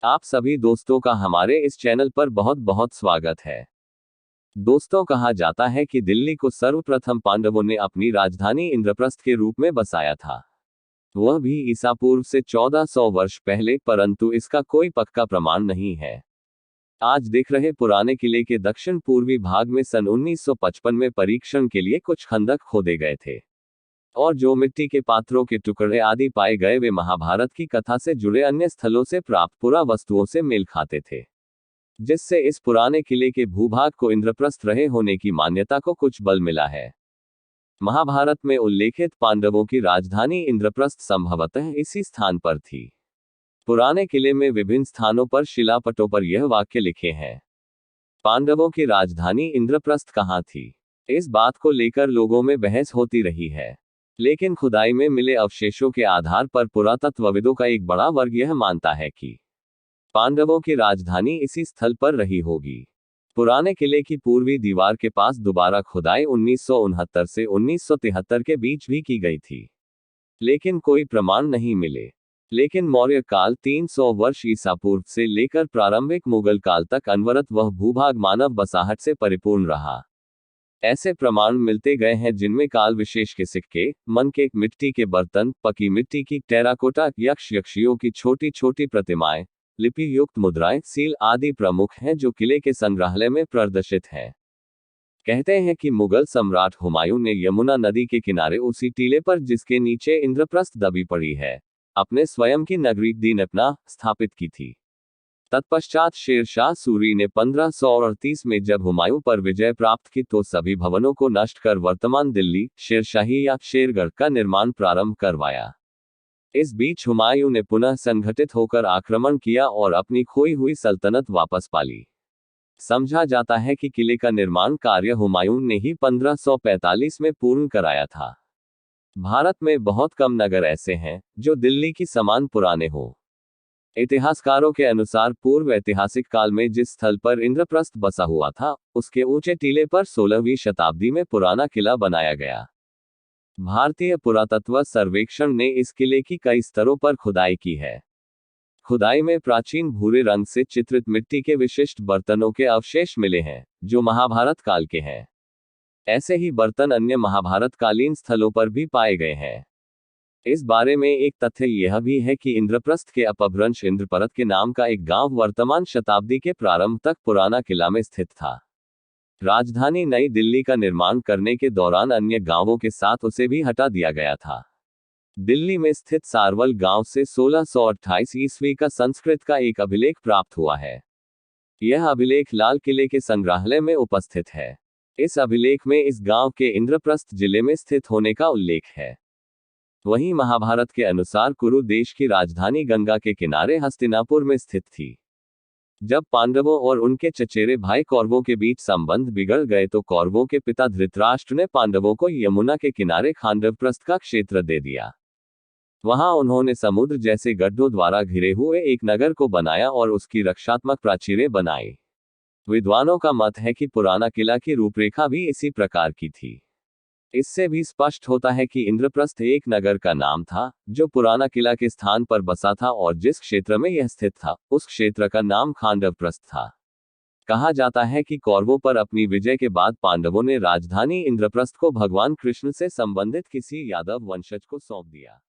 आप सभी दोस्तों का हमारे इस चैनल पर बहुत बहुत स्वागत है। दोस्तों, कहा जाता है कि दिल्ली को सर्वप्रथम पांडवों ने अपनी राजधानी इंद्रप्रस्थ के रूप में बसाया था। वह भी ईसा पूर्व से 1400 वर्ष पहले, परंतु इसका कोई पक्का प्रमाण नहीं है। आज देख रहे पुराने किले के दक्षिण पूर्वी भाग में सन 1955 में परीक्षण के लिए कुछ खंदक खोदे गए थे, और जो मिट्टी के पात्रों के टुकड़े आदि पाए गए वे महाभारत की कथा से जुड़े अन्य स्थलों से प्राप्त पुरावस्तुओं से मेल खाते थे, जिससे इस पुराने किले के भूभाग को इंद्रप्रस्थ रहे होने की मान्यता को कुछ बल मिला है। महाभारत में उल्लेखित पांडवों की राजधानी इंद्रप्रस्थ संभवतः इसी स्थान पर थी। पुराने किले में विभिन्न स्थानों पर शिलापटों पर यह वाक्य लिखे हैं: पांडवों की राजधानी इंद्रप्रस्थ कहाँ थी। इस बात को लेकर लोगों में बहस होती रही है, लेकिन खुदाई में मिले अवशेषों के आधार पर पुरातत्वविदों का एक बड़ा वर्ग यह मानता है कि पांडवों की राजधानी इसी स्थल पर रही होगी। पुराने किले की पूर्वी दीवार के पास दोबारा खुदाई 1969 से 1973 के बीच भी की गई थी, लेकिन कोई प्रमाण नहीं मिले। लेकिन मौर्य काल 300 वर्ष ईसा पूर्व से लेकर प्रारंभिक मुगल काल तक अनवरत वह भूभाग मानव बसाहट से परिपूर्ण रहा। ऐसे प्रमाण मिलते गए हैं जिनमें काल विशेष के सिक्के, मन के मिट्टी के बर्तन, पकी मिट्टी की टेराकोटा यक्ष यक्षियों की छोटी छोटी प्रतिमाएं, लिपि युक्त मुद्राएं, सील आदि प्रमुख हैं जो किले के संग्रहालय में प्रदर्शित हैं। कहते हैं कि मुगल सम्राट हुमायूं ने यमुना नदी के किनारे उसी टीले पर जिसके नीचे इंद्रप्रस्थ दबी पड़ी है, अपने स्वयं की नगरी दीनपना स्थापित की थी। तत्पश्चात शेरशाह सूरी ने 1538 में जब हुमायूं पर विजय प्राप्त की तो सभी भवनों को नष्ट कर वर्तमान दिल्ली, शेरशाही या शेरगढ़ का निर्माण प्रारंभ करवाया। इस बीच हुमायूं ने पुनः संगठित होकर आक्रमण किया और अपनी खोई हुई सल्तनत वापस पाली। समझा जाता है कि किले का निर्माण कार्य हुमायूं ने ही 1545 में पूर्ण कराया था। भारत में बहुत कम नगर ऐसे हैं जो दिल्ली की समान पुराने हो। इतिहासकारों के अनुसार पूर्व ऐतिहासिक काल में जिस स्थल पर इंद्रप्रस्थ बसा हुआ था, उसके ऊंचे टीले पर 16वीं शताब्दी में पुराना किला बनाया गया। भारतीय पुरातत्व सर्वेक्षण ने इस किले की कई स्तरों पर खुदाई की है। खुदाई में प्राचीन भूरे रंग से चित्रित मिट्टी के विशिष्ट बर्तनों के अवशेष मिले हैं, जो महाभारत काल के हैं। ऐसे ही बर्तन अन्य महाभारत कालीन स्थलों पर भी पाए गए हैं। इस बारे में एक तथ्य यह भी है कि इंद्रप्रस्थ के अपभ्रंश इंद्रपरत के नाम का एक गांव वर्तमान शताब्दी के प्रारंभ तक पुराना किला में स्थित था। राजधानी नई दिल्ली का निर्माण करने के दौरान अन्य गांवों के साथ उसे भी हटा दिया गया था। दिल्ली में स्थित सारवल गांव से 1628 ईस्वी का संस्कृत का एक अभिलेख प्राप्त हुआ है। यह अभिलेख लाल किले के संग्रहालय में उपस्थित है। इस अभिलेख में इस गांव के इंद्रप्रस्थ जिले में स्थित होने का उल्लेख है। वहीं महाभारत के अनुसार कुरु देश की राजधानी गंगा के किनारे हस्तिनापुर में स्थित थी। जब पांडवों और उनके चचेरे भाई कौरवों के बीच संबंध बिगड़ गए तो कौरवों के पिता धृतराष्ट्र ने पांडवों को यमुना के किनारे खांडवप्रस्थ का क्षेत्र दे दिया। वहां उन्होंने समुद्र जैसे गड्ढों द्वारा घिरे हुए एक नगर को बनाया और उसकी रक्षात्मक प्राचीरें बनाई। विद्वानों का मत है कि पुराना किला की रूपरेखा भी इसी प्रकार की थी। इससे भी स्पष्ट होता है कि इंद्रप्रस्थ एक नगर का नाम था, जो पुराना किला के स्थान पर बसा था, और जिस क्षेत्र में यह स्थित था, उस क्षेत्र का नाम खांडवप्रस्थ था। कहा जाता है कि कौरवों पर अपनी विजय के बाद पांडवों ने राजधानी इंद्रप्रस्थ को भगवान कृष्ण से संबंधित किसी यादव वंशज को सौंप दिया।